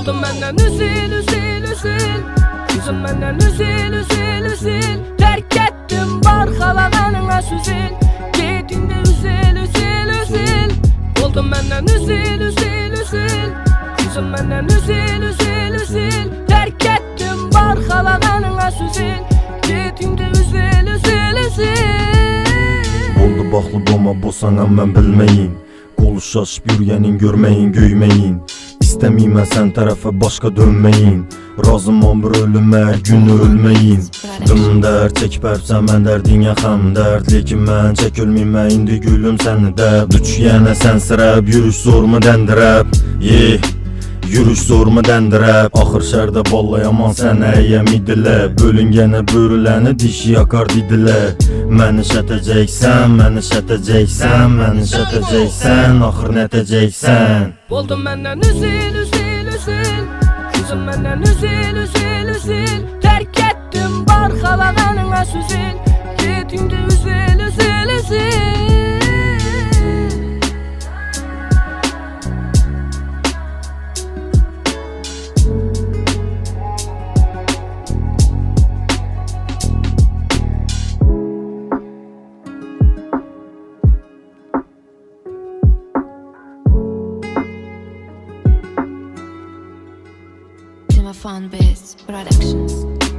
Oldum benden üzül üzül üzül. Yüzüm benden üzül üzül üzül. Terk ettim barxalağanına süzül. Gedinde üzül üzül üzül. Oldum benden üzül üzül üzül. Yüzüm benden üzül üzül üzül. Terk ettim barxalağanına süzül. Gedinde üzül üzül üzül. Oldu baxlı doma bosanam mən bilməyin. Qolu şaşıb yürüyənin görməyin göyməyin. İstəmiyim mən sən tərəfə başqa dönməyin. Razımam bir ölümə günü ölməyin. Dımdər çəkib ərsən mən dərdin yaxam dərd. Lekin mən çək ölməyimə indi gülüm səni də. Düç yenə sən sırəb yürüş zormu dəndirəb. Yürüş zormu dəndirəb. Axır şərdə ballayaman sən əyəm idilə. Bölüngənə börüləni dişi yakar didilə. Məni şətəcəksən, məni şətəcəksən, məni şətəcəksən. Axır nətəcəksən. Oldum benden üzül üzül üzül. Yüzüm benden üzül üzül üzül. Terk ettim barxalağanına süzül. Gedinde üzül üzül üzül. Fun Biz Productions.